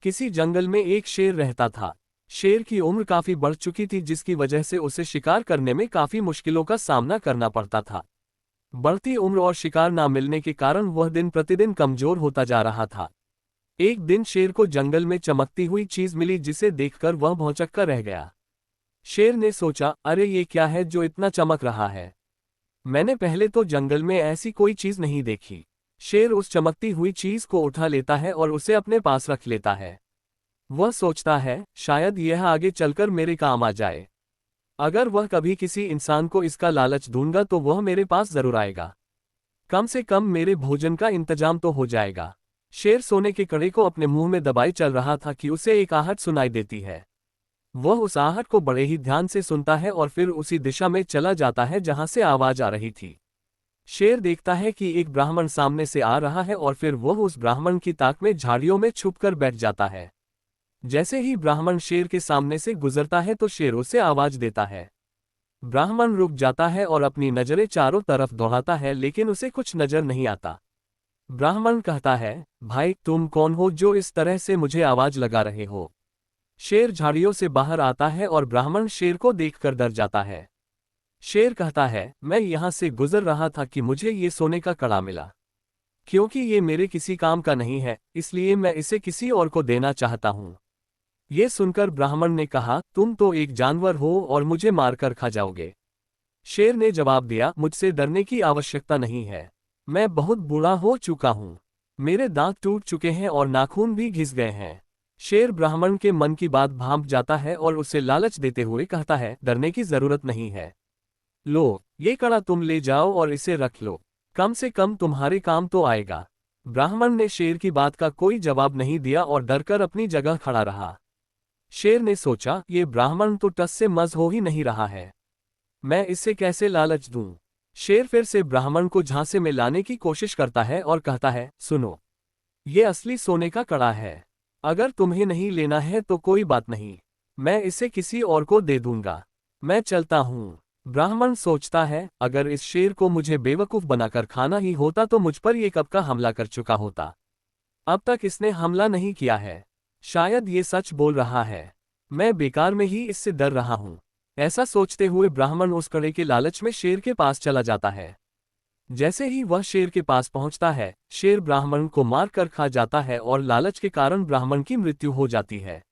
किसी जंगल में एक शेर रहता था। शेर की उम्र काफी बढ़ चुकी थी, जिसकी वजह से उसे शिकार करने में काफी मुश्किलों का सामना करना पड़ता था। बढ़ती उम्र और शिकार ना मिलने के कारण वह दिन प्रतिदिन कमजोर होता जा रहा था। एक दिन शेर को जंगल में चमकती हुई चीज मिली, जिसे देखकर वह भौंचक्का रह गया। शेर ने सोचा, अरे ये क्या है जो इतना चमक रहा है? मैंने पहले तो जंगल में ऐसी कोई चीज नहीं देखी। शेर उस चमकती हुई चीज को उठा लेता है और उसे अपने पास रख लेता है। वह सोचता है, शायद यह आगे चलकर मेरे काम आ जाए। अगर वह कभी किसी इंसान को इसका लालच दूंगा तो वह मेरे पास जरूर आएगा। कम से कम मेरे भोजन का इंतजाम तो हो जाएगा। शेर सोने के कड़े को अपने मुंह में दबाए चल रहा था कि उसे एक आहट सुनाई देती है। वह उस आहट को बड़े ही ध्यान से सुनता है और फिर उसी दिशा में चला जाता है जहां से आवाज आ रही थी। शेर देखता है कि एक ब्राह्मण सामने से आ रहा है और फिर वह उस ब्राह्मण की ताक में झाड़ियों में छुपकर बैठ जाता है। जैसे ही ब्राह्मण शेर के सामने से गुजरता है तो शेर उसे आवाज देता है। ब्राह्मण रुक जाता है और अपनी नजरें चारों तरफ दौड़ाता है, लेकिन उसे कुछ नजर नहीं आता। ब्राह्मण कहता है, भाई तुम कौन हो जो इस तरह से मुझे आवाज लगा रहे हो? शेर झाड़ियों से बाहर आता है और ब्राह्मण शेर को देखकर डर जाता है। शेर कहता है, मैं यहां से गुजर रहा था कि मुझे ये सोने का कड़ा मिला। क्योंकि ये मेरे किसी काम का नहीं है, इसलिए मैं इसे किसी और को देना चाहता हूं। ये सुनकर ब्राह्मण ने कहा, तुम तो एक जानवर हो और मुझे मारकर खा जाओगे। शेर ने जवाब दिया, मुझसे डरने की आवश्यकता नहीं है। मैं बहुत बूढ़ा हो चुका हूं। मेरे दांत टूट चुके हैं और नाखून भी घिस गए हैं। शेर ब्राह्मण के मन की बात भांप जाता है और उसे लालच देते हुए कहता है, डरने की जरूरत नहीं है। लो, ये कड़ा तुम ले जाओ और इसे रख लो। कम से कम तुम्हारे काम तो आएगा। ब्राह्मण ने शेर की बात का कोई जवाब नहीं दिया और डरकर अपनी जगह खड़ा रहा। शेर ने सोचा, ये ब्राह्मण तो टस से मस हो ही नहीं रहा है। मैं इससे कैसे लालच दूं? शेर फिर से ब्राह्मण को झांसे में लाने की कोशिश करता है और कहता है, सुनो, ये असली सोने का कड़ा है। अगर तुम्हें नहीं लेना है तो कोई बात नहीं, मैं इसे किसी और को दे दूंगा। मैं चलता हूं। ब्राह्मण सोचता है, अगर इस शेर को मुझे बेवकूफ बनाकर खाना ही होता तो मुझ पर ये कब का हमला कर चुका होता। अब तक इसने हमला नहीं किया है। शायद ये सच बोल रहा है। मैं बेकार में ही इससे डर रहा हूं। ऐसा सोचते हुए ब्राह्मण उस कड़े के लालच में शेर के पास चला जाता है। जैसे ही वह शेर के पास पहुंचता है, शेर ब्राह्मण को मार कर खा जाता है और लालच के कारण ब्राह्मण की मृत्यु हो जाती है।